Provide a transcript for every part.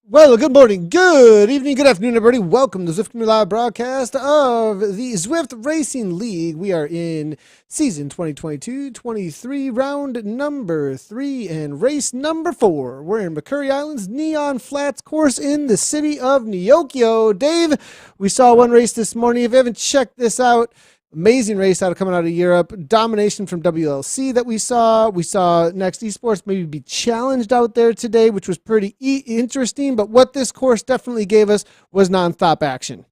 Well, good morning, good evening, good afternoon, everybody. Welcome to Zwift Live broadcast of the Zwift Racing League. We are in season 2022-23, round number 3 and race number 4. We're in McCurry Island's Neon Flats course in the city of Neokyo. Dave, we saw one race this morning. If you haven't checked this out, amazing race coming out of Europe. Domination from WLC that we saw. We saw Next Esports maybe be challenged out there today, which was pretty interesting. But what this course definitely gave us was nonstop action.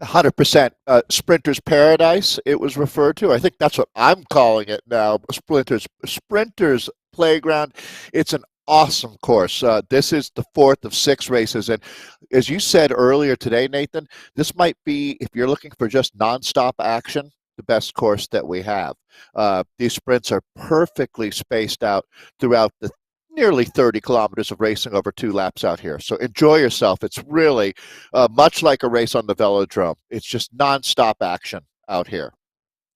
100%. Sprinter's Paradise, it was referred to. I think that's what I'm calling it now. Sprinter's Playground. It's an awesome course. This is the fourth of 6 races. And as you said earlier today, Nathan, this might be, if you're looking for just nonstop action, the best course that we have. These sprints are perfectly spaced out throughout the nearly 30 kilometers of racing over 2 laps out here. So enjoy yourself. It's really much like a race on the velodrome. It's just nonstop action out here.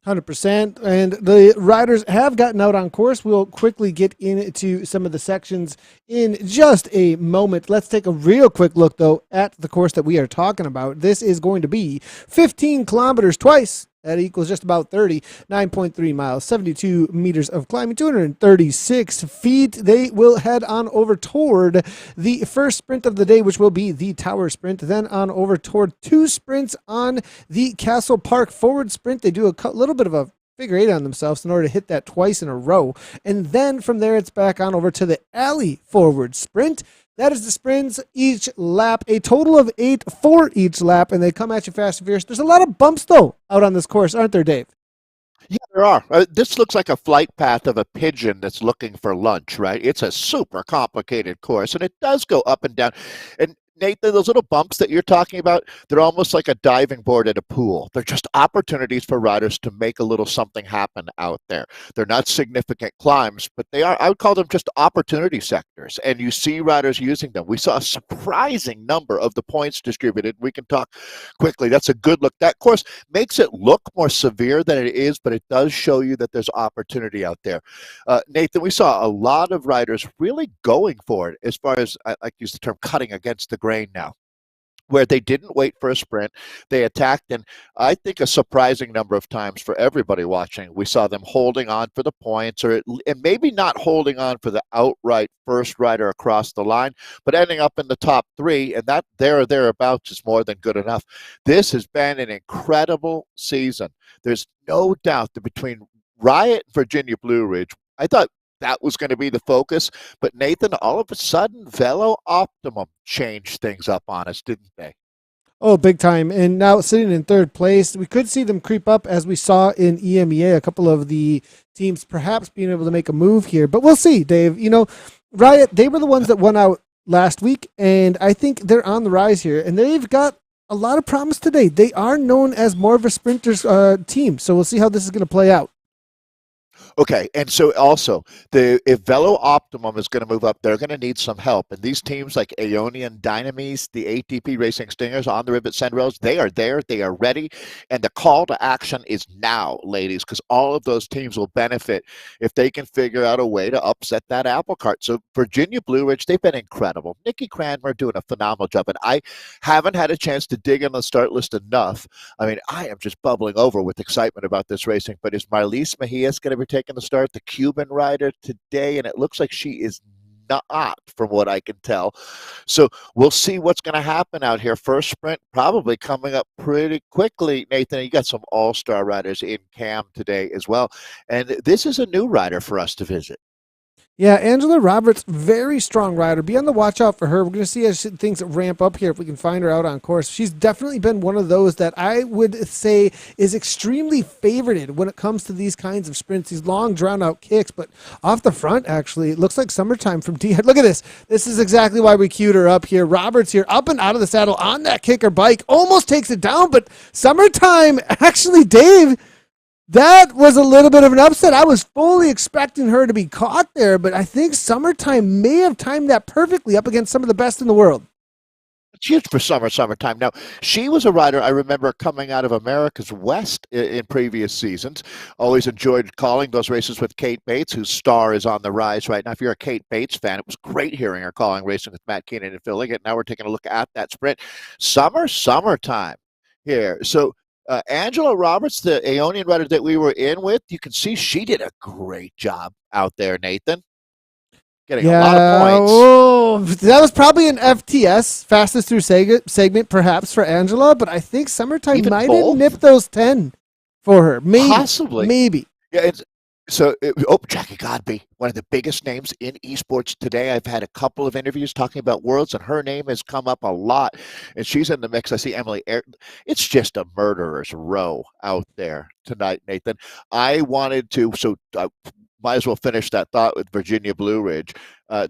100%. And the riders have gotten out on course. We'll quickly get into some of the sections in just a moment. Let's take a real quick look, though, at the course that we are talking about. This is going to be 15 kilometers twice. That equals just about 30, 9.3 miles, 72 meters of climbing, 236 feet. They will head on over toward the first sprint of the day, which will be the Tower Sprint, then on over toward 2 sprints on the Castle Park Forward Sprint. They do a little bit of a figure 8 on themselves in order to hit that twice in a row. And then from there, it's back on over to the Alley Forward Sprint. That is the sprints each lap, a total of 8 for each lap, and they come at you fast and fierce. There's a lot of bumps, though, out on this course, aren't there, Dave? Yeah, there are. This looks like a flight path of a pigeon that's looking for lunch, right? It's a super complicated course, and it does go up and down. And Nathan, those little bumps that you're talking about, they're almost like a diving board at a pool. They're just opportunities for riders to make a little something happen out there. They're not significant climbs, but they are, I would call them just opportunity sectors. And you see riders using them. We saw a surprising number of the points distributed. We can talk quickly. That's a good look. That course makes it look more severe than it is, but it does show you that there's opportunity out there. Nathan, we saw a lot of riders really going for it as far as, I like to use the term, cutting against the grain now, where they didn't wait for a sprint. They attacked, and I think a surprising number of times for everybody watching, we saw them holding on for the points, and maybe not holding on for the outright first rider across the line, but ending up in the top 3, and that there or thereabouts is more than good enough. This has been an incredible season. There's no doubt that between Riot and Virginia Blue Ridge, I thought that was going to be the focus. But Nathan, all of a sudden, Velo Optimum changed things up on us, didn't they? Oh, big time. And now sitting in third place, we could see them creep up as we saw in EMEA, a couple of the teams perhaps being able to make a move here. But we'll see, Dave. You know, Riot, they were the ones that won out last week, and I think they're on the rise here. And they've got a lot of promise today. They are known as more of a sprinters team, so we'll see how this is going to play out. Okay, and so also, if Velo Optimum is going to move up, they're going to need some help. And these teams like Aeonian Dynamis, the ATP Racing Stingers, On the Rivet Sendrails, they are there, they are ready, and the call to action is now, ladies, because all of those teams will benefit if they can figure out a way to upset that apple cart. So Virginia Blue Ridge, they've been incredible. Nikki Cranmer doing a phenomenal job, and I haven't had a chance to dig in the start list enough. I mean, I am just bubbling over with excitement about this racing, but is Marlise Mejias going to be taking the start, the Cuban rider today, and it looks like she is not, from what I can tell. So we'll see what's going to happen out here. First sprint probably coming up pretty quickly. Nathan, you got some all-star riders in Cam today as well, and this is a new rider for us to visit. Yeah, Angela Roberts, very strong rider. Be on the watch out for her. We're going to see as things ramp up here if we can find her out on course. She's definitely been one of those that I would say is extremely favorited when it comes to these kinds of sprints, these long, drawn-out kicks. But off the front, actually, it looks like summertime from D. Look at this. This is exactly why we queued her up here. Roberts here, up and out of the saddle on that kicker bike. Almost takes it down, but summertime, actually, Dave, that was a little bit of an upset. I was fully expecting her to be caught there, but I think Summertime may have timed that perfectly up against some of the best in the world. huge for summertime. Now, she was a rider I remember coming out of America's West in previous seasons. Always enjoyed calling those races with Kate Bates, whose star is on the rise right now. If you're a Kate Bates fan, it was great hearing her calling racing with Matt Keenan and Phil Liggett. Now we're taking a look at that sprint. Summertime here. So Angela Roberts, the Aeonian rider that we were in with, you can see she did a great job out there, Nathan. Getting a lot of Yeah, points. oh, that was probably an FTS, fastest through segment, perhaps for Angela, but I think Summertime Even might have both? nipped those 10 for her. Maybe. Possibly. Maybe. Yeah, Jackie Godby, one of the biggest names in esports today. I've had a couple of interviews talking about Worlds, and her name has come up a lot, and she's in the mix. I see Emily. It's just a murderer's row out there tonight, Nathan. I wanted to, might as well finish that thought with Virginia Blue Ridge.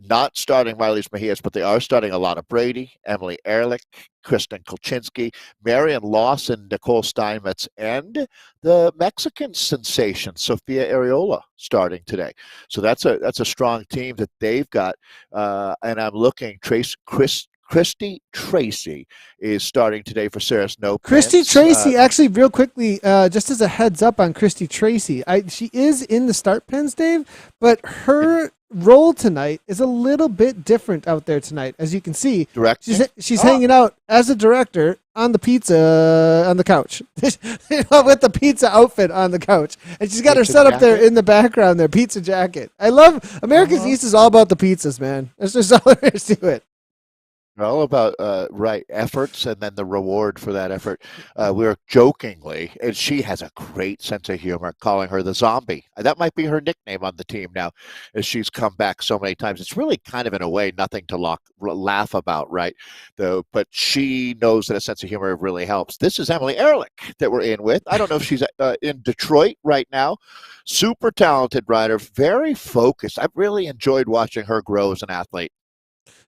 Not starting Marlies Mejias, but they are starting a lot of Brady, Emily Ehrlich, Kristen Kolchinsky, Marion Lawson, Nicole Steinmetz, and the Mexican sensation, Sofia Areola, starting today. So that's a strong team that they've got. And I'm looking, Christy Tracy is starting today for Sarah Snow. Christy Tracy, actually, real quickly, just as a heads up on Christy Tracy, she is in the start pens, Dave, but her role tonight is a little bit different out there tonight. As you can see, she's hanging out as a director on the pizza on the couch with the pizza outfit on the couch, and she's got her set up there in the background, their pizza jacket. I love America's East is all about the pizzas, man. That's just all there is to it. All about right efforts and then the reward for that effort. We're jokingly, and she has a great sense of humor, calling her the zombie. That might be her nickname on the team now, as she's come back so many times. It's really kind of, in a way, nothing to laugh about, right? Though, but she knows that a sense of humor really helps. This is Emily Ehrlich that we're in with. I don't know if she's in Detroit right now. Super talented rider, very focused. I've really enjoyed watching her grow as an athlete.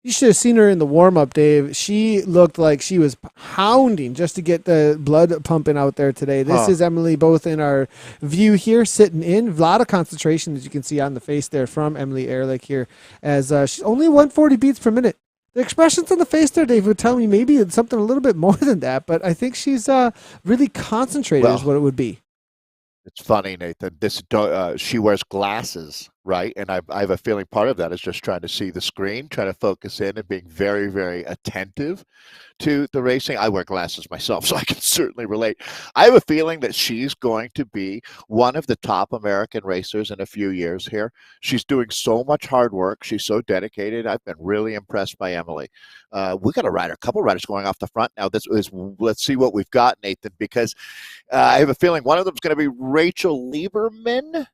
You should have seen her in the warm-up, Dave. She looked like she was pounding just to get the blood pumping out there today. This is Emily both in our view here, sitting in. A lot of concentration, as you can see on the face there from Emily Ehrlich here, as she's only 140 beats per minute. The expressions on the face there, Dave, would tell me maybe it's something a little bit more than that, but I think she's really concentrated is what it would be. It's funny, Nathan. She wears glasses, right? And I have a feeling part of that is just trying to see the screen, trying to focus in, and being very, very attentive to the racing. I wear glasses myself, so I can certainly relate. I have a feeling that she's going to be one of the top American racers in a few years here. She's doing so much hard work. She's so dedicated. I've been really impressed by Emily. We got a couple riders going off the front now. Let's see what we've got, Nathan, because I have a feeling one of them is going to be Rachel Lieberman.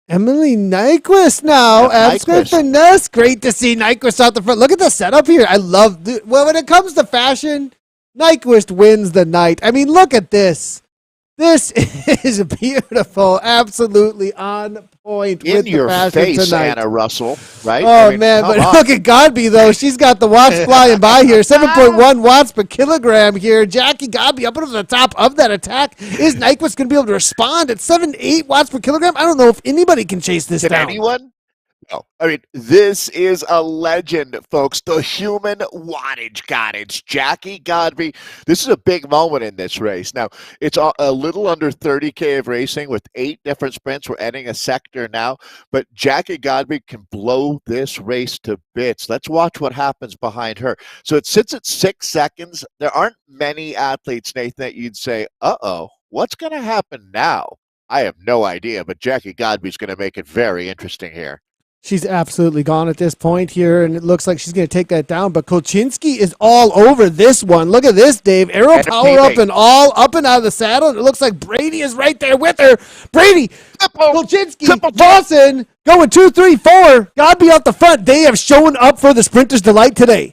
Emily Nyquist now. Absolute finesse. Great to see Nyquist out the front. Look at the setup here. I love when it comes to fashion, Nyquist wins the night. I mean, look at this. This is beautiful. Absolutely on point with the fashion tonight. Anna Russell, right? Oh, man, but look at Godby, though. She's got the watts flying by here. 7.1 watts per kilogram here. Jackie Godby up over the top of that attack. Is Nyquist going to be able to respond at 7-8 watts per kilogram? I don't know if anybody can chase this down. Can anyone? No. I mean, this is a legend, folks. The human wattage cottage. Jackie Godby. This is a big moment in this race. Now, it's a little under 30K of racing with 8 different sprints. We're ending a sector now. But Jackie Godby can blow this race to bits. Let's watch what happens behind her. So it sits at 6 seconds. There aren't many athletes, Nathan, that you'd say, uh-oh, what's going to happen now? I have no idea, but Jackie Godby's going to make it very interesting here. She's absolutely gone at this point here, and it looks like she's going to take that down. But Kolchinsky is all over this one. Look at this, Dave. Arrow power up and all up and out of the saddle. And it looks like Brady is right there with her. Brady, Kolchinsky, Lawson going 2, 3, 4. Godby out the front. They have shown up for the Sprinter's Delight today.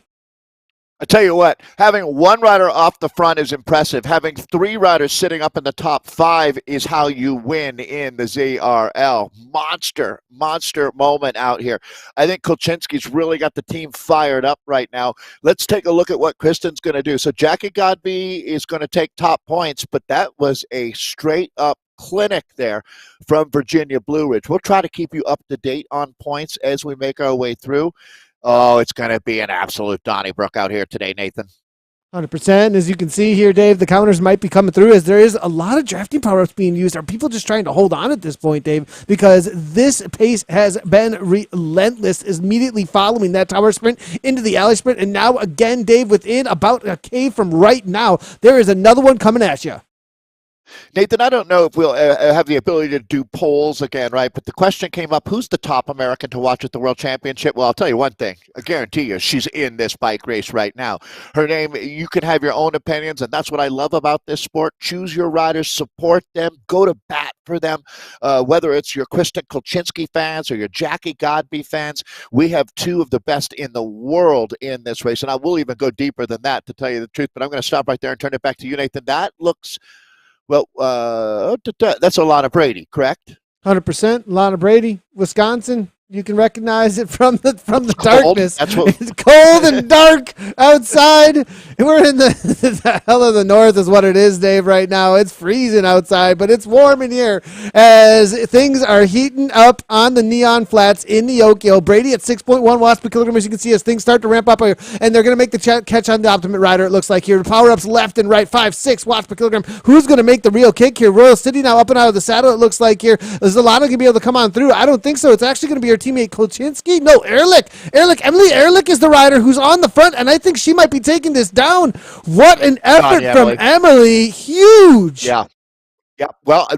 I tell you what, having one rider off the front is impressive. Having 3 riders sitting up in the top 5 is how you win in the ZRL. Monster moment out here. I think Kolchinsky's really got the team fired up right now. Let's take a look at what Kristen's going to do. So Jackie Godby is going to take top points, but that was a straight up clinic there from Virginia Blue Ridge. We'll try to keep you up to date on points as we make our way through. Oh, it's going to be an absolute Donnybrook out here today, Nathan. 100%. As you can see here, Dave, the counters might be coming through as there is a lot of drafting power ups being used. Are people just trying to hold on at this point, Dave? Because this pace has been relentless, immediately following that tower sprint into the alley sprint. And now, again, Dave, within about a K from right now, there is another one coming at you. Nathan, I don't know if we'll have the ability to do polls again, right? But the question came up, who's the top American to watch at the World Championship? Well, I'll tell you one thing. I guarantee you she's in this bike race right now. Her name, you can have your own opinions, and that's what I love about this sport. Choose your riders, support them, go to bat for them. Whether it's your Kristen Kolchinski fans or your Jackie Godby fans, we have two of the best in the world in this race. And I will even go deeper than that, to tell you the truth. But I'm going to stop right there and turn it back to you, Nathan. That looks... Well, that's Alana Brady, correct? 100%. Lana Brady, Wisconsin. You can recognize it from the Cold. darkness. That's what... It's cold and dark outside. We're in the hell of the north is what it is, Dave, right now. It's freezing outside, but it's warm in here as things are heating up on the neon flats in the Oakio. Brady at 6.1 watts per kilogram, as you can see, as things start to ramp up, and they're going to make the catch on the Optimate Rider, it looks like here. Power-ups left and right, 5, 6 watts per kilogram. Who's going to make the real kick here? Royal City now up and out of the saddle, it looks like here. Is Alana going to be able to come on through? I don't think so. It's actually going to be her teammate Kolchinski. No, Ehrlich. Emily Ehrlich is the rider who's on the front, and I think she might be taking this down. What an effort from Emily. Huge. Yeah. Yeah, well,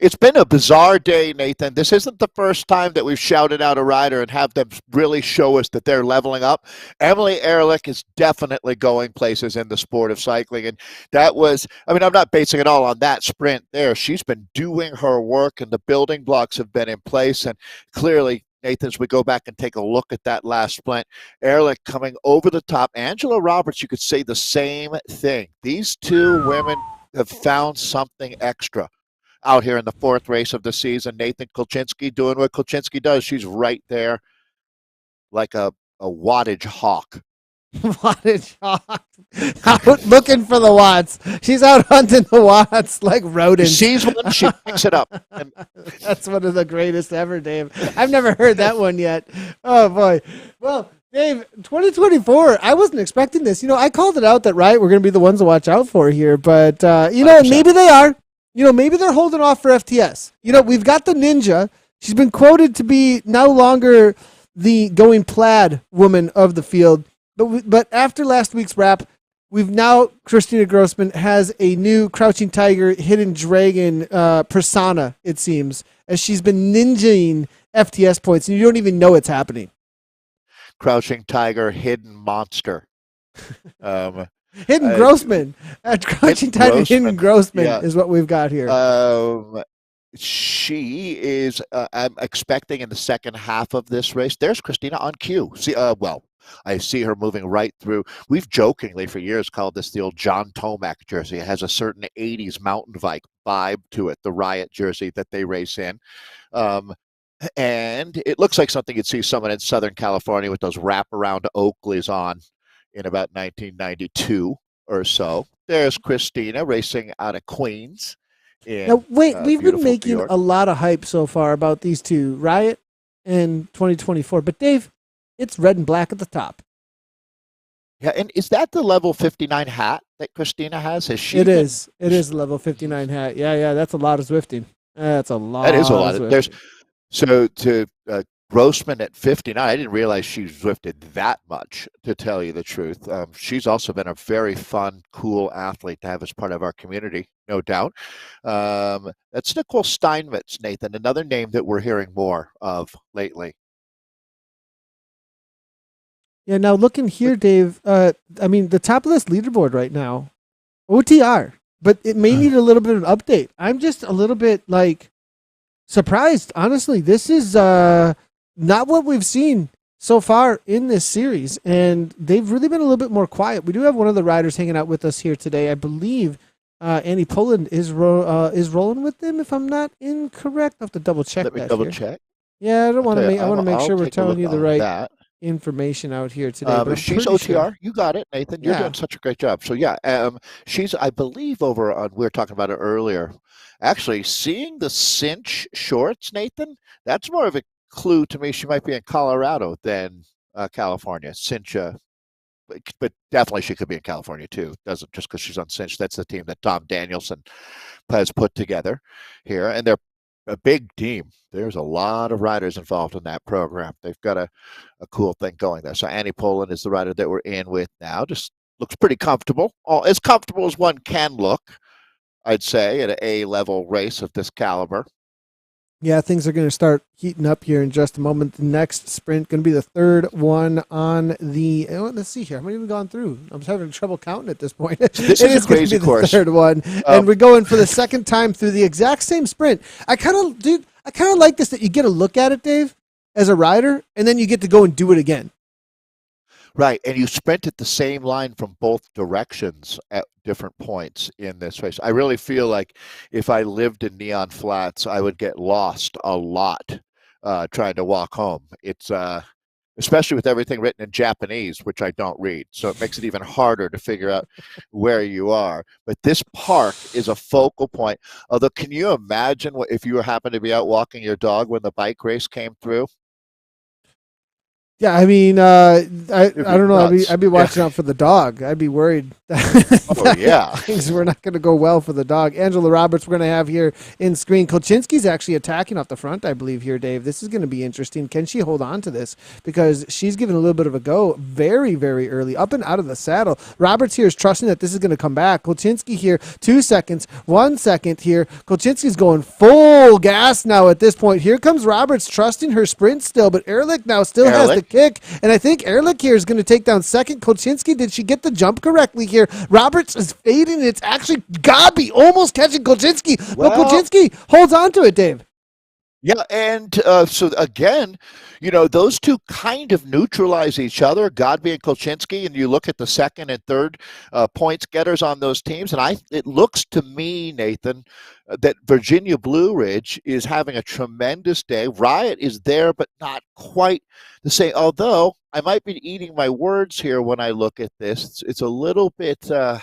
it's been a bizarre day, Nathan. This isn't the first time that we've shouted out a rider and have them really show us that they're leveling up. Emily Ehrlich is definitely going places in the sport of cycling, and that was, I mean, I'm not basing it all on that sprint there. She's been doing her work, and the building blocks have been in place, and clearly, Nathan, as we go back and take a look at that last sprint, Ehrlich coming over the top. Angela Roberts, you could say the same thing. These two women have found something extra out here in the fourth race of the season. Nathan Kolchinski doing what Kolchinski does. She's right there like a wattage hawk. Wattage hawk. Out looking for the watts. She's out hunting the watts like rodents. She sees one, she picks it up. That's one of the greatest ever, Dave. I've never heard that one yet. Oh, boy. Well, Dave, 2024, I wasn't expecting this. I called it out that Riot were going to be the ones to watch out for here, but, 100%. Maybe they are. Maybe they're holding off for FTS. We've got the Ninja. She's been quoted to be no longer the going plaid woman of the field, but after last week's wrap, we've now, Christina Grossman has a new Crouching Tiger, Hidden Dragon persona, it seems, as she's been ninjaing FTS points, and you don't even know it's happening. Crouching Tiger, Hidden Monster. Hidden Grossman. Crouching Tiger, Hidden Grossman is what we've got here. She is, I'm expecting in the second half of this race, there's Christina on cue. I see her moving right through. We've jokingly for years called this the old John Tomac jersey. It has a certain 80s mountain bike vibe to it, the Riot jersey that they race in. And it looks like something you'd see someone in Southern California with those wraparound Oakleys on in about 1992 or so. There's Christina racing out of Queens. Now, wait, we've been making a lot of hype so far about these two, Riot and 2024. But, Dave, it's red and black at the top. Yeah, and is that the level 59 hat that Christina has? It is. It is the level 59 hat. Yeah, that's a lot of Zwifting. That's a lot. That is a lot. So to Grossman at 59, I didn't realize she Zwifted that much, to tell you the truth. She's also been a very fun, cool athlete to have as part of our community, no doubt. That's Nicole Steinmetz, Nathan, another name that we're hearing more of lately. Yeah, now looking here, Dave, the top of this leaderboard right now, OTR, but it may need a little bit of an update. I'm just a little bit, surprised, honestly. This is not what we've seen so far in this series, and they've really been a little bit more quiet. We do have one of the riders hanging out with us here today. I believe Annie Poland is rolling with them, if I'm not incorrect. I have to double check that. Let me double check. Yeah, I want to make sure we're telling you the right information out here today. She's OTR. Sure. You got it, Nathan. You're doing such a great job. So she's, I believe, over on, we were talking about it earlier. Actually, seeing the cinch shorts, Nathan, that's more of a clue to me. She might be in Colorado than California. Cinch but definitely she could be in California too. Doesn't just because she's uncinched. That's the team that Tom Danielson has put together here, and they're a big team. There's a lot of riders involved in that program. They've got a cool thing going there. So Annie Poland is the rider that we're in with now. Just looks pretty comfortable, as comfortable as one can look, I'd say, at an A-level race of this caliber. Yeah, things are going to start heating up here in just a moment. The next sprint going to be the third one on the. Let's see here. How many have we gone through? I'm having trouble counting at this point. This is a crazy course. Third one, and we're going for the second time through the exact same sprint. I kind of like this that you get a look at it, Dave, as a rider, and then you get to go and do it again. Right, and you sprint at the same line from both directions at different points in this race. I really feel like if I lived in Neon Flats, I would get lost a lot trying to walk home. It's especially with everything written in Japanese, which I don't read, so it makes it even harder to figure out where you are. But this park is a focal point. Although, can you imagine if you happened to be out walking your dog when the bike race came through? Yeah, I mean, I don't know. I'd be watching out for the dog. I'd be worried that things were not going to go well for the dog. Angela Roberts, we're going to have here in screen. Kolchinsky's actually attacking off the front, I believe, here, Dave. This is going to be interesting. Can she hold on to this? Because she's given a little bit of a go very, very early, up and out of the saddle. Roberts here is trusting that this is going to come back. Kolchinsky here, 2 seconds, 1 second here. Kolchinsky's going full gas now at this point. Here comes Roberts trusting her sprint still, but Ehrlich now still has the kick, and I think Ehrlich here is going to take down second. Kolchinsky, did she get the jump correctly here? Roberts is fading. It's actually Gabi almost catching Kolchinsky, but Kolchinsky holds on to it, Dave. Yeah, and so again, those two kind of neutralize each other, Godby and Kolchinsky, and you look at the second and third points getters on those teams, and it looks to me, Nathan, that Virginia Blue Ridge is having a tremendous day. Riot is there, but not quite the same. Although I might be eating my words here when I look at this. It's a little bit. It's going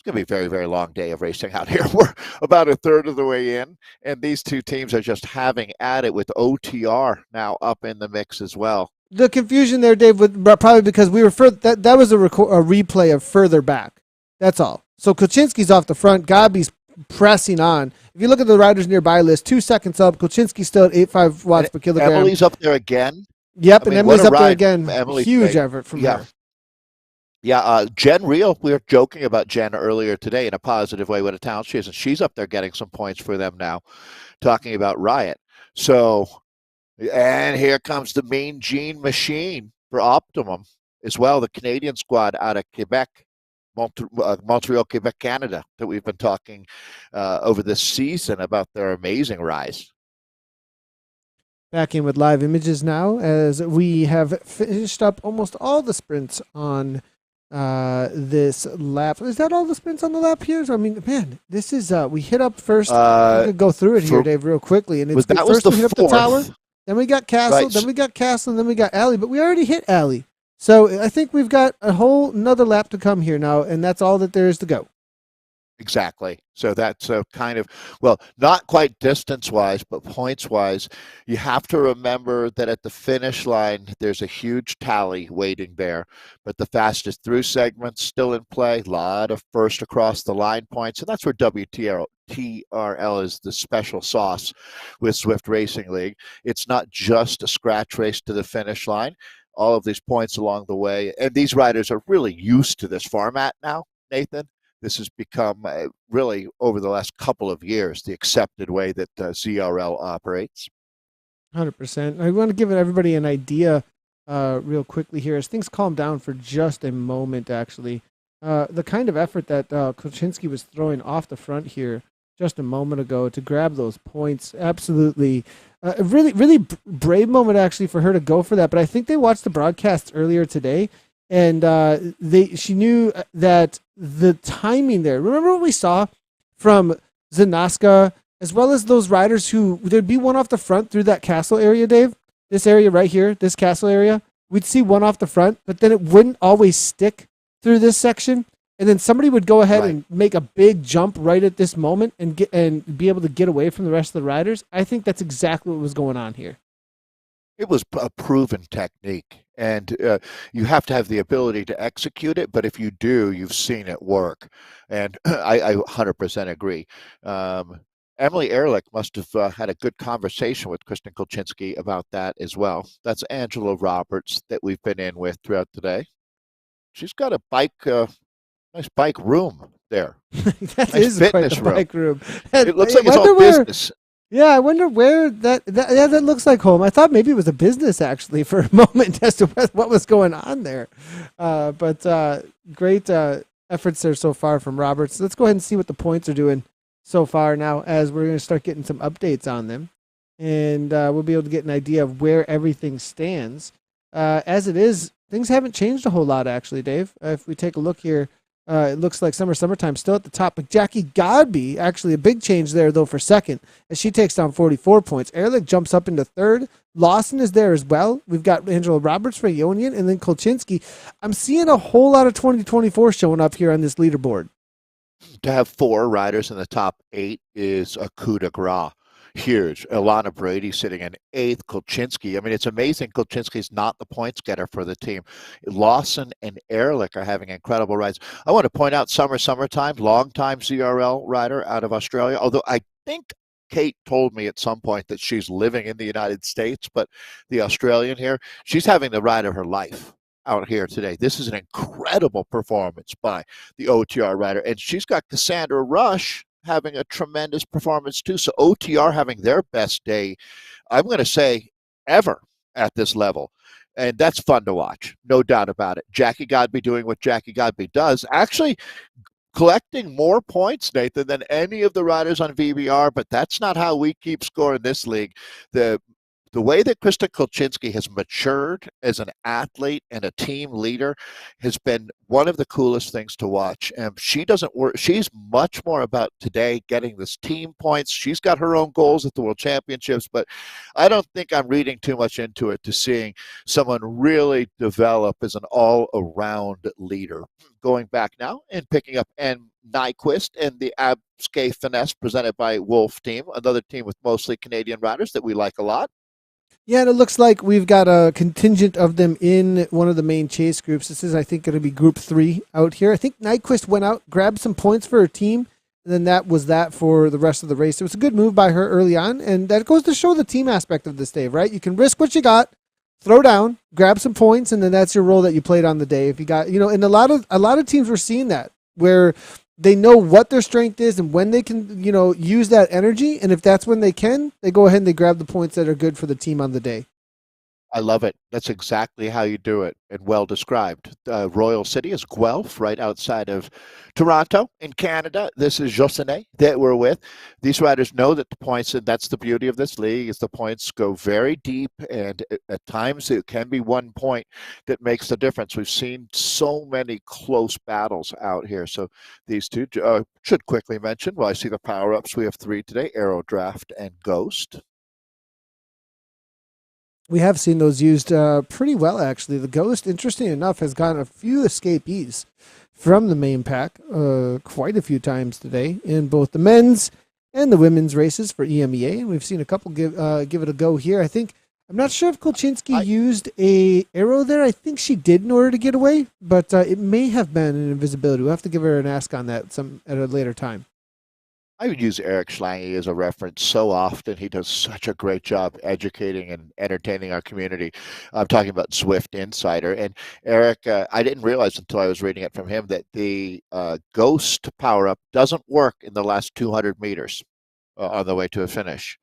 to be a very, very long day of racing out here. We're about a third of the way in, and these two teams are just having at it with OTR now up in the mix as well. The confusion there, Dave, probably because we were that was a replay of further back. That's all. So Kolchinsky's off the front. Gabi's pressing on. If you look at the riders nearby list, 2 seconds up. Kolchinsky's still at 85 watts per kilogram. Emily's up there again. Yep, and Emily's up there again. Huge effort from her. Yeah, Jen Reel, we were joking about Jen earlier today in a positive way what a talent she is, and she's up there getting some points for them now, talking about Riot. So, and here comes the Mean Gene Machine for Optimum as well, the Canadian squad out of Quebec, Montreal, Quebec, Canada, that we've been talking over this season about their amazing rise. Back in with live images now as we have finished up almost all the sprints on this lap. Is that all the sprints on the lap here? I mean, man, this is we hit up first. We could go through it here, Dave, real quickly. And it's first we hit up the Tower, then we got Castle, then we got Castle, and then we got Alley. But we already hit Alley, so I think we've got a whole another lap to come here now, and that's all that there is to go. Exactly. So that's kind of, well, not quite distance-wise, but points-wise. You have to remember that at the finish line, there's a huge tally waiting there, but the fastest through segment's still in play. A lot of first across the line points, and that's where WTRL is the special sauce with Zwift Racing League. It's not just a scratch race to the finish line. All of these points along the way, and these riders are really used to this format now, Nathan. This has become really, over the last couple of years, the accepted way that ZRL operates. 100%. I want to give everybody an idea real quickly here as things calm down for just a moment, actually. The kind of effort that Kolchinsky was throwing off the front here just a moment ago to grab those points, absolutely. A really, really brave moment, actually, for her to go for that. But I think they watched the broadcasts earlier today, and she knew that the timing there. Remember what we saw from Zanaska, as well as those riders who there'd be one off the front through that castle area, Dave. This area right here, this castle area, we'd see one off the front, but then it wouldn't always stick through this section. And then somebody would go ahead and make a big jump right at this moment and be able to get away from the rest of the riders. I think that's exactly what was going on here. It was a proven technique. And you have to have the ability to execute it. But if you do, you've seen it work. And I 100% agree. Um, Emily Ehrlich must have had a good conversation with Kristen Kolchinsky about that as well. That's Angela Roberts that we've been in with throughout the day. She's got a nice bike room there, That nice is quite the fitness room. bike room. And It looks I like it's all wonder where. business. Yeah, I wonder where that. Yeah, that looks like home. I thought maybe it was a business actually for a moment as to what was going on there. But great efforts there so far from Roberts. Let's go ahead and see what the points are doing so far now, as we're going to start getting some updates on them, and we'll be able to get an idea of where everything stands. As it is, things haven't changed a whole lot actually, Dave. If we take a look here. It looks like summertime still at the top, but Jackie Godby actually a big change there though for second as she takes down 44 points. Ehrlich jumps up into third. Lawson is there as well. We've got Angela Roberts for Ionian and then Kolchinsky. I'm seeing a whole lot of 2024 showing up here on this leaderboard. To have four riders in the top eight is a coup de grace. Huge. Alana Brady sitting in eighth. Kolchinsky. I mean, it's amazing. Kolchinsky's not the points getter for the team. Lawson and Ehrlich are having incredible rides. I want to point out summertime, long-time ZRL rider out of Australia. Although I think Kate told me at some point that she's living in the United States, but the Australian here, she's having the ride of her life out here today. This is an incredible performance by the OTR rider. And she's got Cassandra Rush having a tremendous performance too. So OTR having their best day, I'm going to say, ever at this level. And that's fun to watch, no doubt about it. Jackie Godby doing what Jackie Godby does, actually collecting more points, Nathan, than any of the riders on VBR, but that's not how we keep score in this league. The way that Krista Kolchinsky has matured as an athlete and a team leader has been one of the coolest things to watch. And she doesn't work. She's much more about today getting this team points. She's got her own goals at the World Championships, but I don't think I'm reading too much into it to seeing someone really develop as an all-around leader. Going back now and picking up Nyquist and the Abscae Finesse presented by Wolf Team, another team with mostly Canadian riders that we like a lot. Yeah, and it looks like we've got a contingent of them in one of the main chase groups. This is, I think, going to be Group 3 out here. I think Nyquist went out, grabbed some points for her team, and then that was that for the rest of the race. It was a good move by her early on, and that goes to show the team aspect of this, Dave, right? You can risk what you got, throw down, grab some points, and then that's your role that you played on the day. If you got, and a lot of teams were seeing that where they know what their strength is and when they can, use that energy. And if that's when they can, they go ahead and they grab the points that are good for the team on the day. I love it. That's exactly how you do it, and well described. Royal City is Guelph, right outside of Toronto in Canada. This is Josene that we're with. These riders know that the points, and that's the beauty of this league, is the points go very deep, and at times it can be 1 point that makes the difference. We've seen so many close battles out here. So these two should quickly mention, well, I see the power-ups. We have 3 today, Aero Draft and Ghost. We have seen those used pretty well, actually. The Ghost, interesting enough, has gotten a few escapees from the main pack quite a few times today in both the men's and the women's races for EMEA. And we've seen a couple give it a go here. I'm not sure if Kolchinsky used a arrow there. I think she did in order to get away, but it may have been an invisibility. We'll have to give her an ask on that at a later time. I would use Eric Schlange as a reference so often. He does such a great job educating and entertaining our community. I'm talking about Zwift Insider. And Eric, I didn't realize until I was reading it from him that the Ghost power-up doesn't work in the last 200 meters on the way to a finish.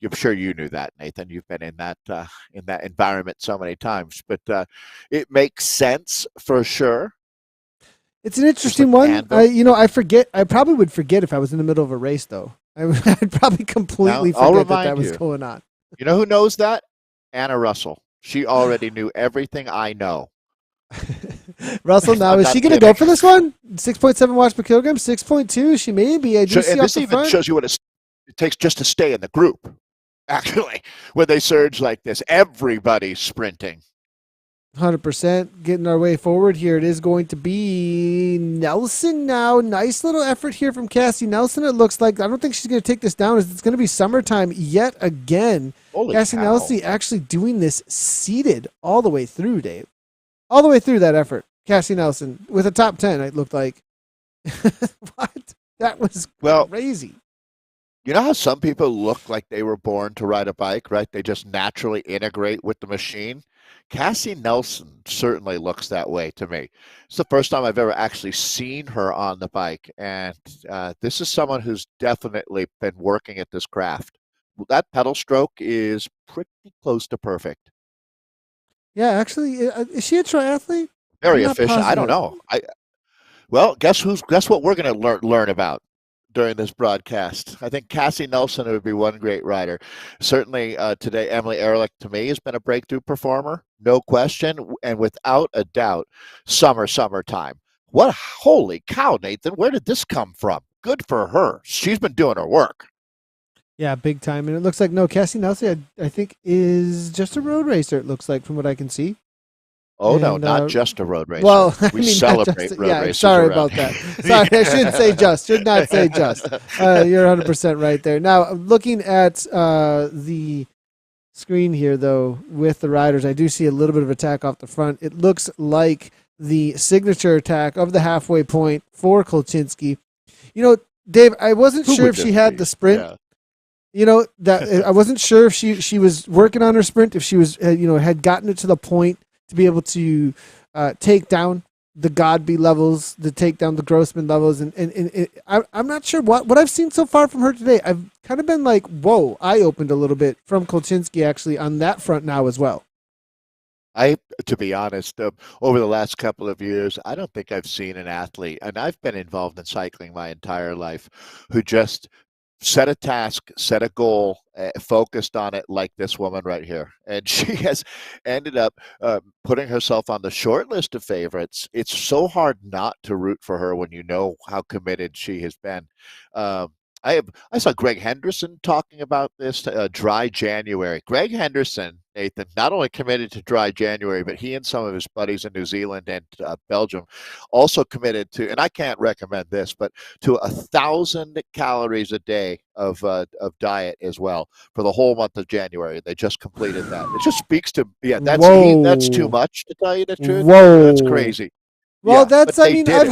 I'm sure you knew that, Nathan. You've been in that environment so many times. But it makes sense for sure. It's an interesting one. I forget. I probably would forget if I was in the middle of a race, though. I'd probably completely forget that was going on. You know who knows that? Anna Russell. She already knew everything I know. Russell, now is she going to go for this one? 6.7 watts per kilogram, 6.2. She may be. I do see and this even shows you what it takes just to stay in the group. Actually, when they surge like this, everybody's sprinting. 100% getting our way forward here. It is going to be Nelson now. Nice little effort here from Cassie Nelson. It looks like I don't think she's going to take this down. It's going to be summertime yet again. Holy Cassie cow. Nelson actually doing this seated all the way through, Dave. All the way through that effort. Cassie Nelson with a top 10, it looked like. What? That was crazy. You know how some people look like they were born to ride a bike, right? They just naturally integrate with the machine. Cassie Nelson certainly looks that way to me. It's the first time I've ever actually seen her on the bike, and this is someone who's definitely been working at this craft. That pedal stroke is pretty close to perfect. Yeah, actually, is she a triathlete? Very efficient. I don't know. Well, guess what we're going to learn about during this broadcast. I think Cassie Nelson would be one great rider. Certainly today, Emily Ehrlich, to me, has been a breakthrough performer, no question, and without a doubt, summertime. Holy cow, Nathan, where did this come from? Good for her. She's been doing her work. Yeah, big time. And it looks like, no, Cassie Nelson, I think, is just a road racer, it looks like, from what I can see. Oh, no, not just a road racer. Well, we celebrate road racers. Sorry around. about that. Sorry, I shouldn't say just. Should not say just. You're 100% right there. Now, looking at the screen here, though, with the riders, I do see a little bit of attack off the front. It looks like the signature attack of the halfway point for Kolchinski. You know, Dave, I wasn't sure if she had the sprint. Yeah. You know, that I wasn't sure if she was working on her sprint, if she was, had gotten it to the point to be able to take down the Godby levels, to take down the Grossman levels. And I'm not sure what I've seen so far from her today. I've kind of been like, whoa, eye-opened a little bit from Kolchinski actually on that front now as well. To be honest, over the last couple of years, I don't think I've seen an athlete, and I've been involved in cycling my entire life, who just set a task, set a goal, focused on it like this woman right here. And she has ended up putting herself on the short list of favorites. It's so hard not to root for her when you know how committed she has been. I saw Greg Henderson talking about this dry January. Greg Henderson, Nathan, not only committed to dry January, but he and some of his buddies in New Zealand and Belgium also committed to, and I can't recommend this, but to 1,000 calories a day of diet as well for the whole month of January. They just completed that. It just speaks to that's too much, to tell you the truth. Whoa, that's crazy. Well, I've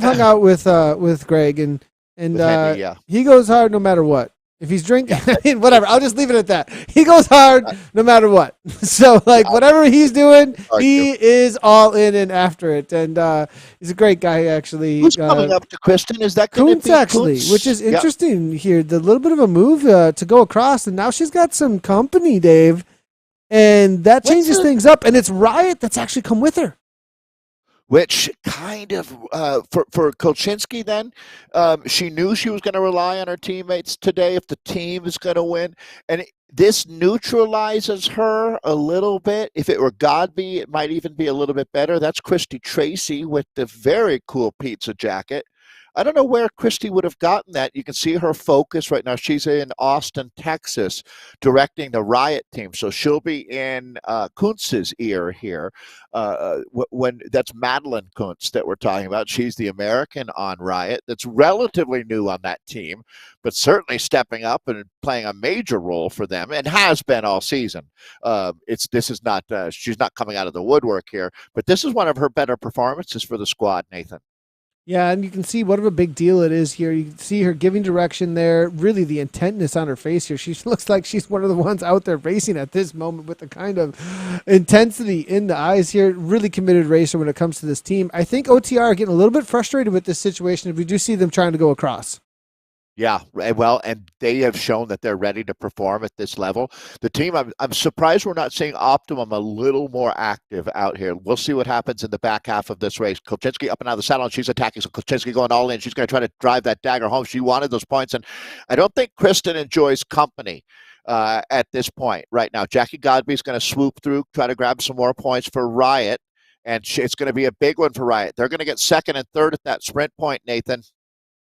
hung out with Greg and Henry, he goes hard no matter what. If he's drinking, I mean, whatever. I'll just leave it at that. He goes hard no matter what. So, whatever he's doing, he is all in and after it. And he's a great guy, actually. Who's coming up to Kristen? Is that Kuntz, actually, which is interesting here. The little bit of a move to go across, and now she's got some company, Dave. And that changes things up. And it's Riot that's actually come with her. Which kind of, for Kolchinski then, she knew she was going to rely on her teammates today if the team is going to win. And this neutralizes her a little bit. If it were Godby, it might even be a little bit better. That's Christy Tracy with the very cool pizza jacket. I don't know where Christy would have gotten that. You can see her focus right now. She's in Austin, Texas, directing the Riot team. So she'll be in Kuntz's ear here. When that's Madeline Kuntz that we're talking about. She's the American on Riot that's relatively new on that team, but certainly stepping up and playing a major role for them and has been all season. She's not coming out of the woodwork here, but this is one of her better performances for the squad, Nathan. Yeah, and you can see what of a big deal it is here. You can see her giving direction there. Really, the intentness on her face here. She looks like she's one of the ones out there racing at this moment with the kind of intensity in the eyes here. Really committed racer when it comes to this team. I think OTR are getting a little bit frustrated with this situation if we do see them trying to go across. Yeah, well, and they have shown that they're ready to perform at this level. The team, I'm surprised we're not seeing Optimum a little more active out here. We'll see what happens in the back half of this race. Kolchinski up and out of the saddle, and she's attacking. So Kolchinski going all in. She's going to try to drive that dagger home. She wanted those points, and I don't think Kristen enjoys company at this point right now. Jackie Godby's going to swoop through, try to grab some more points for Riot, and it's going to be a big one for Riot. They're going to get second and third at that sprint point, Nathan.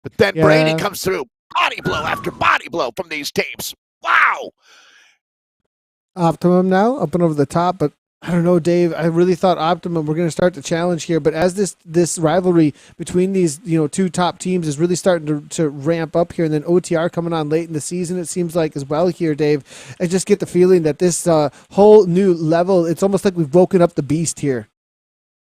But then Brady comes through. Body blow after body blow from these teams. Wow. Optimum now, up and over the top, but I don't know, Dave. I really thought Optimum were going to start the challenge here, but as this rivalry between these two top teams is really starting to ramp up here, and then OTR coming on late in the season, it seems like as well here, Dave. I just get the feeling that this whole new level, it's almost like we've woken up the beast here.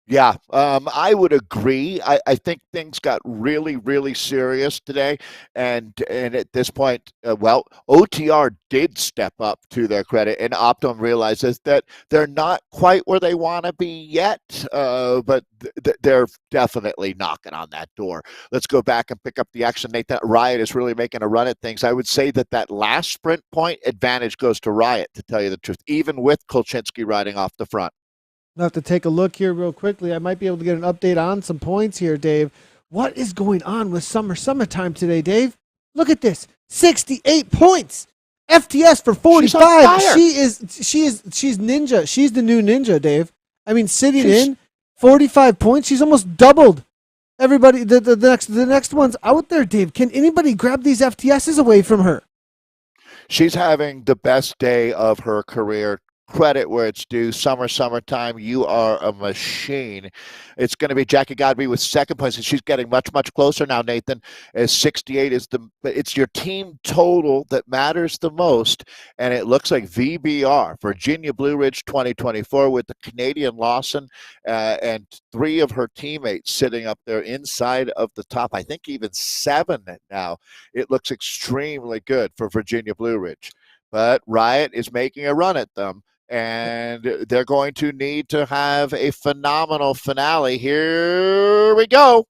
Yeah, I would agree. I think things got really, really serious today, and at this point, well, OTR did step up to their credit, and Optum realizes that they're not quite where they want to be yet, but they're definitely knocking on that door. Let's go back and pick up the action. Nathan, Riot is really making a run at things. I would say that last sprint point advantage goes to Riot, to tell you the truth, even with Kolchinski riding off the front. I'll have to take a look here real quickly. I might be able to get an update on some points here, Dave. What is going on with summertime today, Dave? Look at this. 68 points. FTS for 45. She's ninja. She's the new ninja, Dave. I mean, sitting in 45 points, she's almost doubled everybody. The next one's out there, Dave. Can anybody grab these FTSs away from her? She's having the best day of her career. Credit where it's due. Summertime, you are a machine. It's going to be Jackie Godby with second place, and she's getting much closer now, Nathan, as 68 is it's your team total that matters the most, and it looks like VBR, Virginia Blue Ridge 2024, with the Canadian Lawson and three of her teammates sitting up there inside of the top, I think even 7 now. It looks extremely good for Virginia Blue Ridge. But Riot is making a run at them, and they're going to need to have a phenomenal finale. Here we go.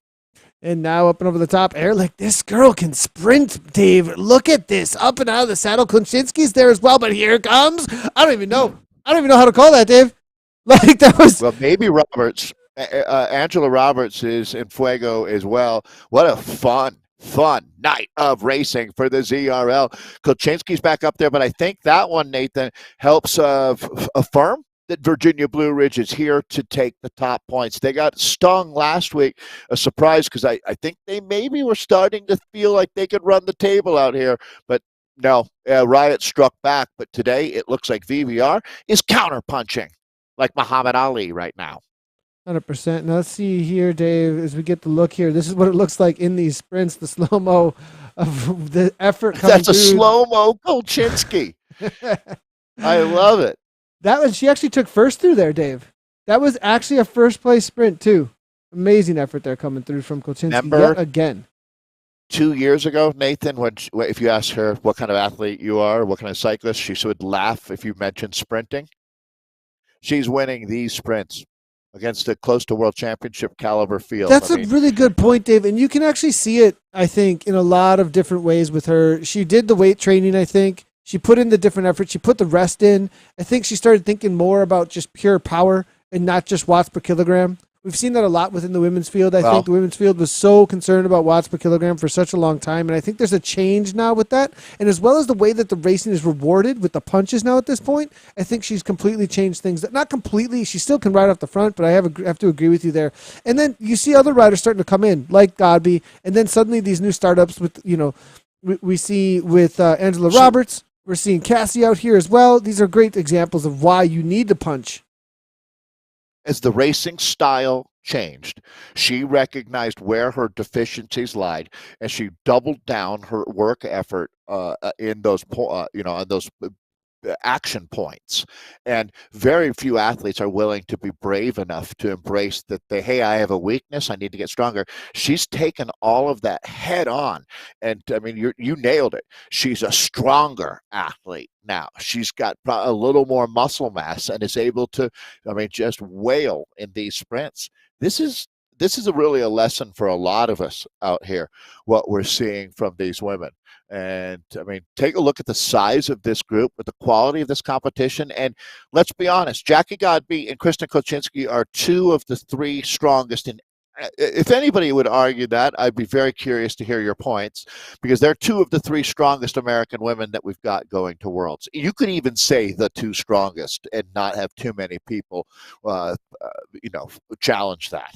And now up and over the top air, like this girl can sprint, Dave. Look at this. Up and out of the saddle. Kunczynski's there as well, but here comes. I don't even know how to call that, Dave. Like that was. Well, maybe Roberts. Angela Roberts is in Fuego as well. What a fun night of racing for the ZRL. Kolchinski's back up there, but I think that one, Nathan, helps affirm that Virginia Blue Ridge is here to take the top points. They got stung last week, a surprise, because I think they maybe were starting to feel like they could run the table out here, but no, Riot struck back. But today it looks like VBR is counterpunching like Muhammad Ali right now. 100%. Now let's see here, Dave, as we get the look here. This is what it looks like in these sprints, the slow-mo of the effort coming That's a slow-mo Kolchinski. I love it. She actually took first through there, Dave. That was actually a first-place sprint, too. Amazing effort there coming through from Kolchinski yet again. 2 years ago, Nathan, if you asked her what kind of athlete you are, what kind of cyclist, she would laugh if you mentioned sprinting. She's winning these sprints against a close to world championship caliber field. That's a really good point, Dave. And you can actually see it, I think, in a lot of different ways with her. She did the weight training, I think. She put in the different effort. She put the rest in. I think she started thinking more about just pure power and not just watts per kilogram. We've seen that a lot within the women's field. I think the women's field was so concerned about watts per kilogram for such a long time, and I think there's a change now with that. And as well as the way that the racing is rewarded with the punches now at this point, I think she's completely changed things. Not completely. She still can ride off the front, but I have to agree with you there. And then you see other riders starting to come in, like Godby, and then suddenly these new startups with, we see with Angela Roberts. We're seeing Cassie out here as well. These are great examples of why you need to punch. As the racing style changed, she recognized where her deficiencies lied, and she doubled down her work effort in those, on those action points. And very few athletes are willing to be brave enough to embrace that hey, I have a weakness, I need to get stronger. She's taken all of that head on, and I mean, you nailed it. She's a stronger athlete now. She's got a little more muscle mass and is able to, just wail in these sprints. This is really a lesson for a lot of us out here, what we're seeing from these women. And take a look at the size of this group, with the quality of this competition. And let's be honest, Jackie Godby and Kristen Kolchinski are 2 of the 3 strongest in. If anybody would argue that, I'd be very curious to hear your points, because they're 2 of the 3 strongest American women that we've got going to Worlds. You could even say the 2 strongest and not have too many people, challenge that.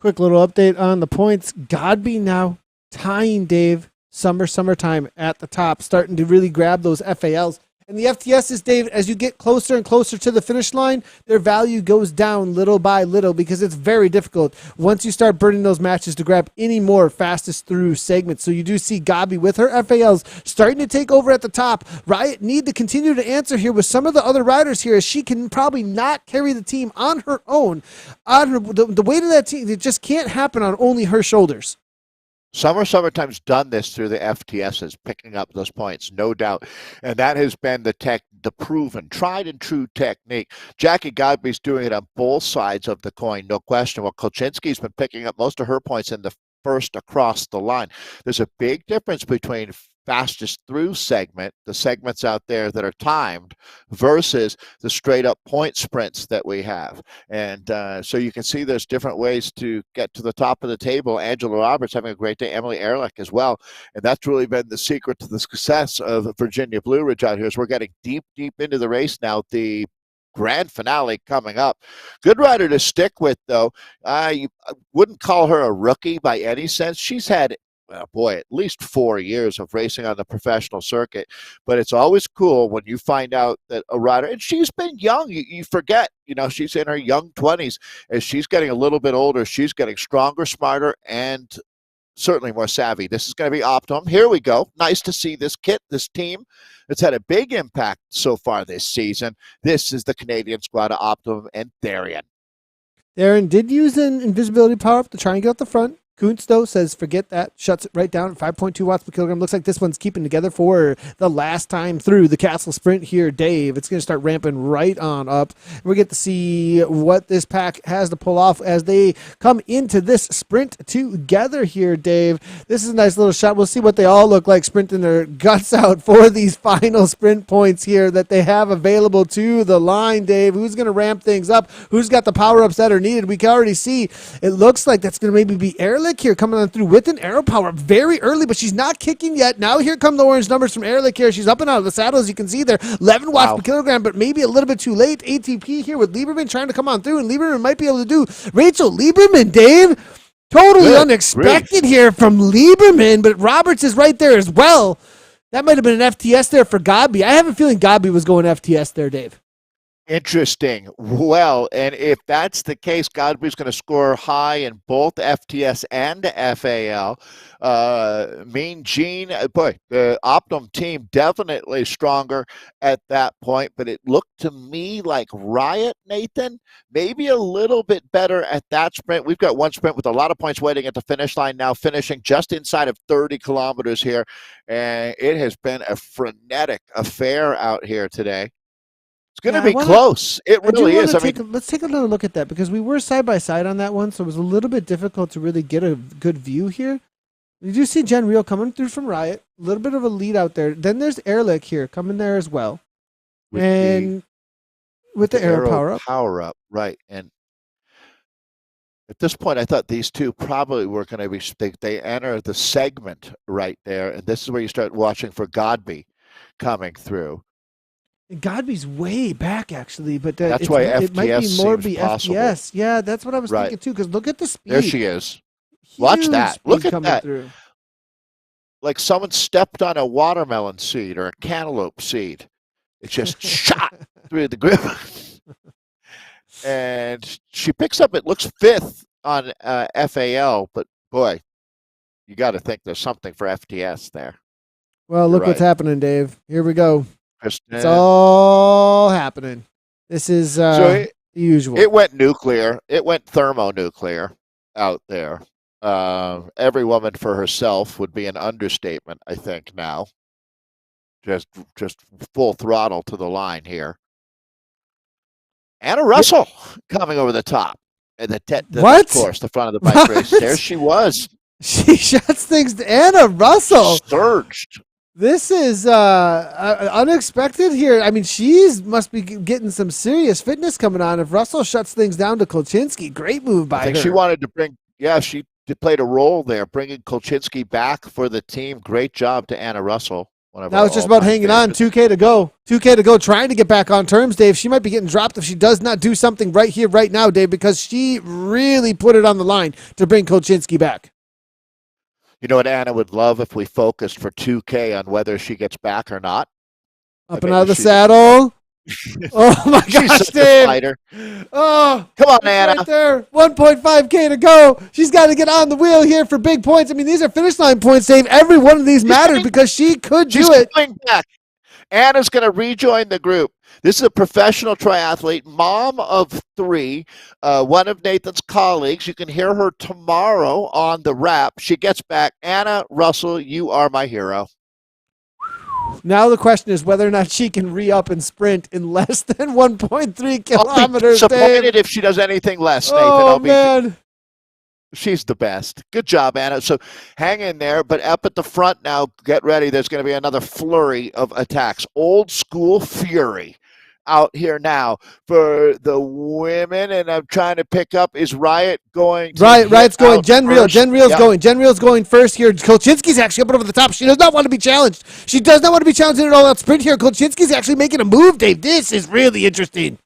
Quick little update on the points. Godby now tying Dave summertime at the top, starting to really grab those FALs. And the FTSs, Dave, as you get closer and closer to the finish line, their value goes down little by little because it's very difficult once you start burning those matches to grab any more fastest through segments. So you do see Gabi with her FALs starting to take over at the top. Riot need to continue to answer here with some of the other riders here, as she can probably not carry the team on her own. The weight of that team, it just can't happen on only her shoulders. Summertime's done this through the FTSs, picking up those points, no doubt. And that has been the proven, tried and true technique. Jackie Godby's doing it on both sides of the coin, no question. Well, Kolchinski's been picking up most of her points in the first across the line. There's a big difference between fastest through segment, the segments out there that are timed, versus the straight up point sprints that we have. And so you can see there's different ways to get to the top of the table. Angela Roberts having a great day, Emily Ehrlich as well. And that's really been the secret to the success of Virginia Blue Ridge out here, is we're getting deep into the race now. The grand finale coming up. Good rider to stick with, though. I wouldn't call her a rookie by any sense. She's had at least 4 years of racing on the professional circuit. But it's always cool when you find out that a rider, and she's been young, you forget, she's in her young 20s. As she's getting a little bit older, she's getting stronger, smarter, and certainly more savvy. This is going to be Optimum. Here we go. Nice to see this kit, this team that's had a big impact so far this season. This is the Canadian squad of Optimum and Therian. Darren did use an invisibility power-up to try and get out the front. Kuntz, though, says forget that. Shuts it right down at 5.2 watts per kilogram. Looks like this one's keeping together for the last time through the Castle Sprint here, Dave. It's going to start ramping right on up. We get to see what this pack has to pull off as they come into this sprint together here, Dave. This is a nice little shot. We'll see what they all look like sprinting their guts out for these final sprint points here that they have available to the line, Dave. Who's going to ramp things up? Who's got the power-ups that are needed? We can already see it looks like that's going to maybe be Ehrlich here coming on through with an arrow power very early, but she's not kicking yet. Now here come the orange numbers from Ehrlich here. She's up and out of the saddle, as you can see there. 11 watts per kilogram, but maybe a little bit too late. ATP here with Lieberman trying to come on through, and Lieberman might be able to do Rachel Lieberman, Dave. Totally unexpected here from Lieberman, but Roberts is right there as well. That might have been an FTS there for Gabi. I have a feeling Gabi was going FTS there, Dave. Interesting. Well, and if that's the case, Godby's going to score high in both FTS and FAL. Mean Gene, the Optimum team definitely stronger at that point, but it looked to me like Riot, Nathan, maybe a little bit better at that sprint. We've got one sprint with a lot of points waiting at the finish line now, finishing just inside of 30 kilometers here, and it has been a frenetic affair out here today. It's going to be close. It really is. Let's take another look at that, because we were side by side on that one, so it was a little bit difficult to really get a good view here. You do see Jen Reel coming through from Riot, a little bit of a lead out there. Then there's Ehrlich here coming there as well, with the arrow power up, right? And at this point, I thought these two probably were going to be. They enter the segment right there, and this is where you start watching for Godby coming through. Godby's way back, actually, but that's why FTS it might be more be possible. FTS. Yeah, that's what I was thinking too. Because look at the speed. There she is. Watch that. Look at that. Through. Like someone stepped on a watermelon seed or a cantaloupe seed. It just shot through the grip, and she picks up. It looks fifth on FAL, but boy, you got to think there's something for FTS there. Well, look what's happening, Dave. Here we go. It's all happening. This is the usual. It went nuclear. It went thermonuclear out there. Every woman for herself would be an understatement, I think, now. Just full throttle to the line here. Anna Russell coming over the top. And what? Of course, the front of the bike race. There she was. She shuts things to Anna Russell. Surged. This is unexpected here. I mean, must be getting some serious fitness coming on. If Russell shuts things down to Kolchinski, great move by her. I think she wanted to bring, she played a role there, bringing Kolchinski back for the team. Great job to Anna Russell. Now it's just about hanging on. 2K to go. 2K to go, trying to get back on terms, Dave. She might be getting dropped if she does not do something right here, right now, Dave, because she really put it on the line to bring Kolchinski back. You know what Anna would love if we focused for 2K on whether she gets back or not? Up and bet out you of the she's a good one. saddle. Oh my She's gosh, such a Dave. fighter. Oh, Come on, it's Anna. right there. 1.5K to go. She's got to get on the wheel here for big points. I mean, these are finish line points, Dave. Every one of these She's matters coming. because she could She's do it. coming back. Anna's going to rejoin the group. This is a professional triathlete, mom of three, one of Nathan's colleagues. You can hear her tomorrow on the wrap. She gets back. Anna Russell, you are my hero. Now the question is whether or not she can re-up and sprint in less than 1.3 I'll be kilometers, Dave. disappointed if she does anything less, Nathan. Oh, man. She's the best. Good job, Anna. So hang in there, but up at the front now, get ready. There's going to be another flurry of attacks. Old school fury out here now for the women, and I'm trying to pick up, is Riot going to Riot's going. Jen Real. first? Jen Real's Yep. going. Jen Real's going first here. Kolchinsky's actually up and over the top. She does not want to be challenged. She does not want to be challenged in an all-out sprint here. Kolchinsky's actually making a move, Dave. This is really interesting.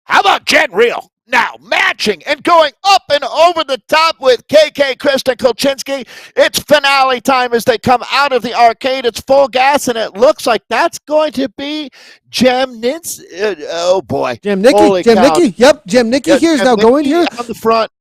How about Jen Real? Now matching and going up and over the top with KK Kristen Kolchinsky. It's finale time as they come out of the arcade. It's full gas, and it looks like that's going to be Jem Nitz. Oh boy, Jem Nicky. Yep, Jem Nicky here is now going here. On the front.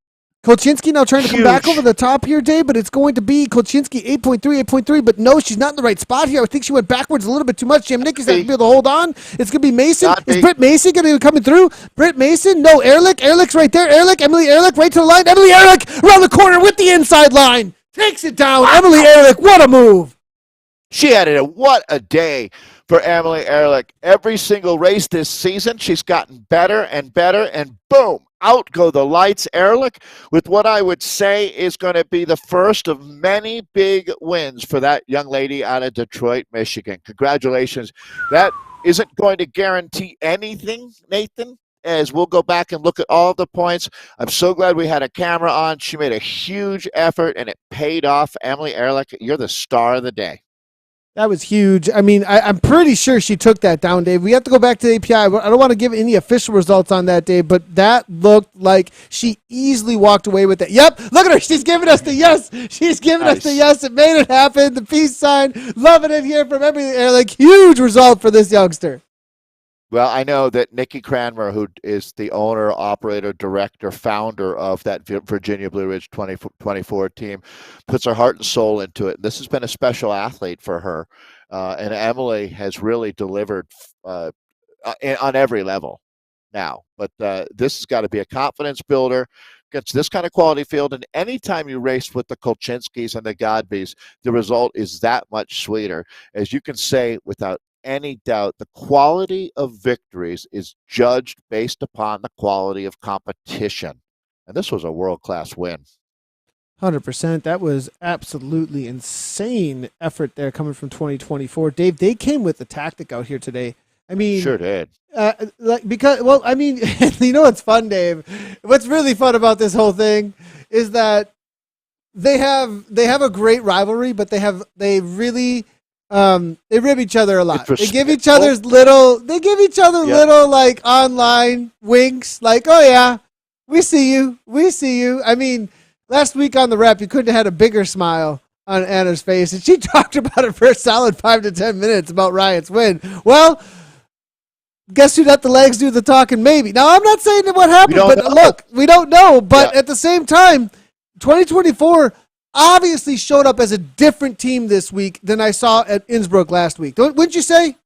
Kolchinsky now trying to come back Huge. over the top here, Dave, but it's going to be Kolchinsky 8.3, but no, she's not in the right spot here. I think she went backwards a little bit too much. Jem Nicky's not going to be able to hold on. It's going to be Mason. Is Britt Mason going to be coming through? Britt Mason? No, Ehrlich. Ehrlich's right there. Emily Ehrlich right to the line. Emily Ehrlich around the corner with the inside line. Takes it down. Wow. Emily Ehrlich, what a move. She had it. What a day for Emily Ehrlich. Every single race this season, she's gotten better and better, and boom, out go the lights. Ehrlich with what I would say is going to be the first of many big wins for that young lady out of Detroit, Michigan. Congratulations. That isn't going to guarantee anything, Nathan, as we'll go back and look at all of the points. I'm so glad we had a camera on. She made a huge effort, and it paid off. Emily Ehrlich, you're the star of the day. That was huge. I mean, I'm pretty sure she took that down, Dave. We have to go back to the API. I don't want to give any official results on that, Dave, but that looked like she easily walked away with it. Yep, look at her. She's giving us the yes. She's giving us the yes. It made it happen. The peace sign. Loving it here from Emily Ehrlich. Huge result for this youngster. Well, I know that Nikki Cranmer, who is the owner, operator, director, founder of that Virginia Blue Ridge 2024 team, puts her heart and soul into it. This has been a special athlete for her, and Emily has really delivered on every level now. But this has got to be a confidence builder against this kind of quality field. And anytime you race with the Kolchinskys and the Godbys, the result is that much sweeter. As you can say without any doubt, the quality of victories is judged based upon the quality of competition. And this was a world-class win. 100%. That was absolutely insane effort there coming from 2024. Dave, they came with the tactic out here today. I mean, sure did. You know what's fun, Dave? What's really fun about this whole thing is that they have a great rivalry, but they really they rib each other a lot. They give each other little like online winks, like, oh yeah, we see you. I mean, last week on the rep, you couldn't have had a bigger smile on Anna's face, and she talked about it for a solid 5 to 10 minutes about Riot's win. Well, guess who let the legs do the talking? Maybe. Now, I'm not saying that what happened, but look, we don't know. But at the same time, 2024 obviously showed up as a different team this week than I saw at Innsbruck last week. Wouldn't you say?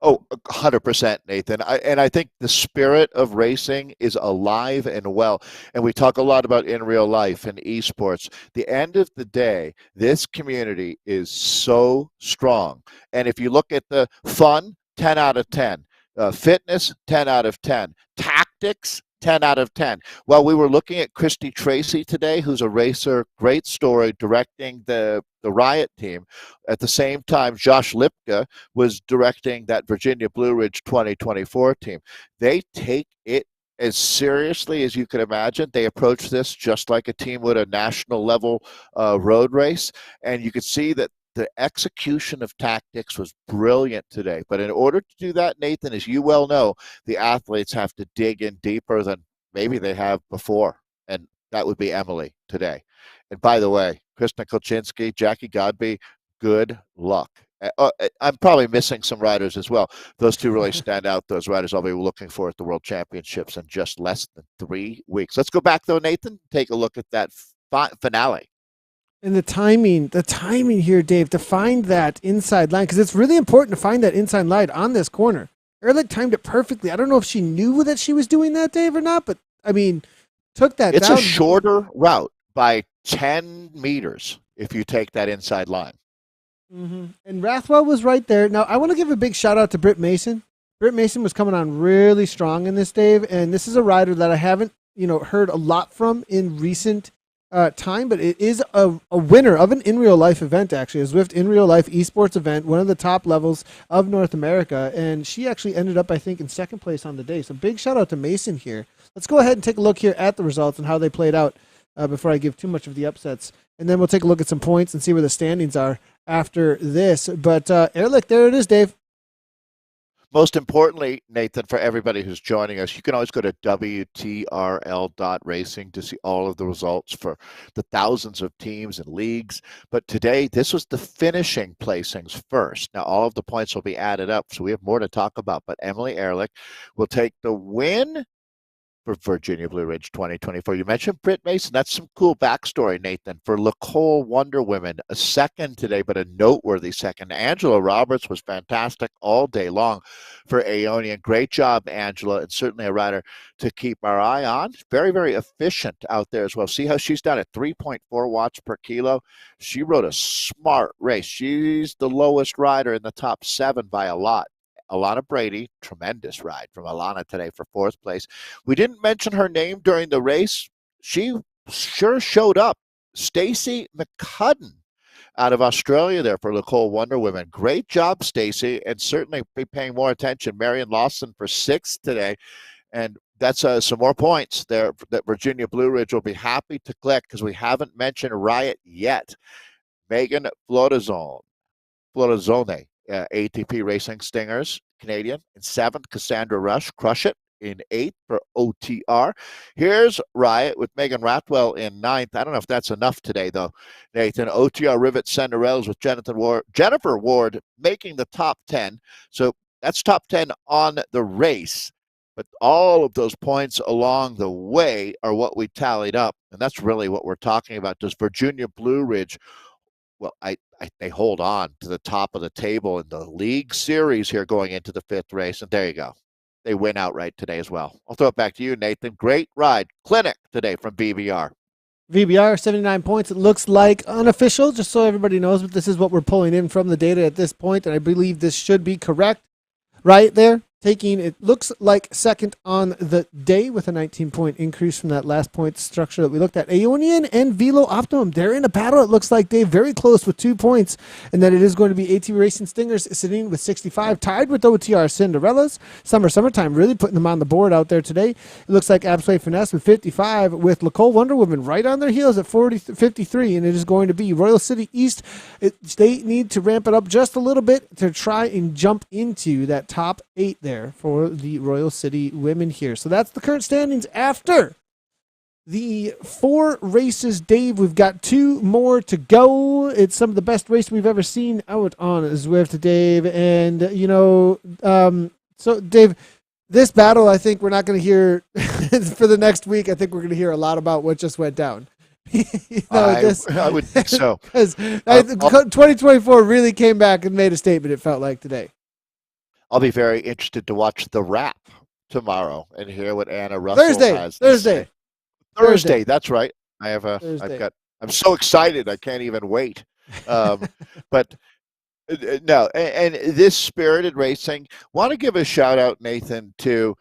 Oh, 100%, Nathan. I think the spirit of racing is alive and well. And we talk a lot about in real life and esports. The end of the day, this community is so strong. And if you look at the fun, 10 out of 10. Fitness, 10 out of 10. Tactics, 10 out of 10. Well, we were looking at Christy Tracy today, who's a racer, great story, directing the Riot team. At the same time, Josh Lipka was directing that Virginia Blue Ridge 2024 team. They take it as seriously as you could imagine. They approach this just like a team would a national level road race. And you could see that the execution of tactics was brilliant today. But in order to do that, Nathan, as you well know, the athletes have to dig in deeper than maybe they have before. And that would be Emily today. And by the way, Kristen Kolchinsky, Jackie Godby, good luck. I'm probably missing some riders as well. Those two really stand out. Those riders I'll be looking for at the World Championships in just less than 3 weeks. Let's go back though, Nathan. Take a look at that finale. And the timing here, Dave, to find that inside line, because it's really important to find that inside line on this corner. Ehrlich timed it perfectly. I don't know if she knew that she was doing that, Dave, or not, but I mean, took that It's down. a shorter route by 10 meters if you take that inside line. Mm-hmm. And Rathwell was right there. Now, I want to give a big shout out to Britt Mason. Britt Mason was coming on really strong in this, Dave, and this is a rider that I haven't, heard a lot from in recent time, but it is a winner of an in real life event, actually, a Zwift in real life esports event, one of the top levels of North America, and she actually ended up, I think, in second place on the day. So big shout out to Mason here. Let's go ahead and take a look here at the results and how they played out before I give too much of the upsets, and then we'll take a look at some points and see where the standings are after this. But Ehrlich, there it is, Dave. Most importantly, Nathan, for everybody who's joining us, you can always go to WTRL.racing to see all of the results for the thousands of teams and leagues. But today, this was the finishing placings first. Now, all of the points will be added up, so we have more to talk about. But Emily Ehrlich will take the win for Virginia Blue Ridge 2024. You mentioned Britt Mason. That's some cool backstory, Nathan. For Lacole Wonder Women, a second today, but a noteworthy second. Angela Roberts was fantastic all day long for Aeonian. Great job, Angela, and certainly a rider to keep our eye on. Very, very efficient out there as well. See how she's down at 3.4 watts per kilo. She rode a smart race. She's the lowest rider in the top 7 by a lot. Alana Brady, tremendous ride from Alana today for 4th place. We didn't mention her name during the race. She sure showed up. Stacey McCudden out of Australia there for Lacole Wonder Women. Great job, Stacey, and certainly be paying more attention. Marion Lawson for 6th today, and that's some more points there that Virginia Blue Ridge will be happy to collect because we haven't mentioned Riot yet. Megan Flodazone, ATP Racing Stingers, Canadian. In 7th, Cassandra Rush, Crush It. In 8th for OTR. Here's Riot with Megan Rathwell in 9th. I don't know if that's enough today, though, Nathan. OTR Rivet Cinderellas with Jennifer Ward making the top 10. So that's top 10 on the race. But all of those points along the way are what we tallied up. And that's really what we're talking about. Does Virginia Blue Ridge, well, they hold on to the top of the table in the league series here going into the 5th race. And there you go. They win outright today as well. I'll throw it back to you, Nathan. Great ride. Clinic today from VBR. VBR, 79 points. It looks like unofficial, just so everybody knows, but this is what we're pulling in from the data at this point, and I believe this should be correct. Right there, it looks like second on the day with a 19-point increase from that last point structure that we looked at. Aeonian and Velo Optimum, they're in a battle, it looks like, Dave, very close with 2 points, and then it is going to be AT Racing Stingers sitting with 65, tied with OTR Cinderellas. Summertime really putting them on the board out there today. It looks like Absolute Finesse with 55, with Lacole Wonder Woman right on their heels at 53, and it is going to be Royal City East. They need to ramp it up just a little bit to try and jump into that top 8 there for the Royal City women here. So that's the current standings after the 4 races, Dave. We've got 2 more to go. It's some of the best race we've ever seen out on Zwift, Dave. And, so, Dave, this battle, I think we're not going to hear for the next week. I think we're going to hear a lot about what just went down. I would think so. Because 2024 really came back and made a statement, it felt like, today. I'll be very interested to watch the wrap tomorrow and hear what Anna Russell has. Thursday. That's right. I'm so excited. I can't even wait. But no, and this spirited racing, want to give a shout out, Nathan, to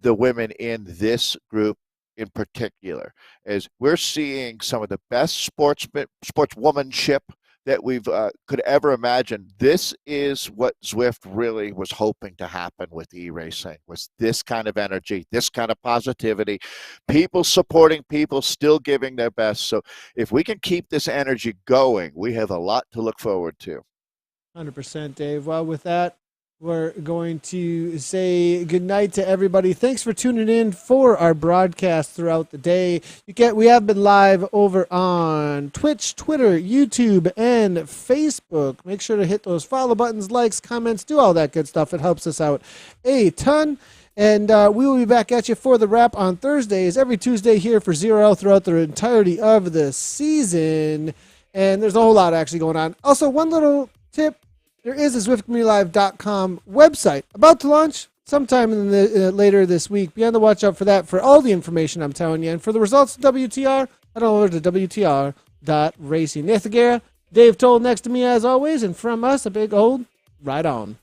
the women in this group in particular, as we're seeing some of the best sportswomanship that we've could ever imagine. This is what Zwift really was hoping to happen with e-racing, was this kind of energy, this kind of positivity, people supporting people, still giving their best. So if we can keep this energy going, we have a lot to look forward to. 100%, Dave. Well, with that, we're going to say goodnight to everybody. Thanks for tuning in for our broadcast throughout the day. We have been live over on Twitch, Twitter, YouTube, and Facebook. Make sure to hit those follow buttons, likes, comments, do all that good stuff. It helps us out a ton. And we will be back at you for the wrap on Thursdays, every Tuesday here for ZRL throughout the entirety of the season. And there's a whole lot actually going on. Also, one little tip. There is a ZwiftCommunityLive.com website about to launch sometime in later this week. Be on the watch out for that for all the information I'm telling you. And for the results of WTR, head on over to WTR.racing. Nathan Guerra, Dave Towle next to me as always. And from us, a big old ride on.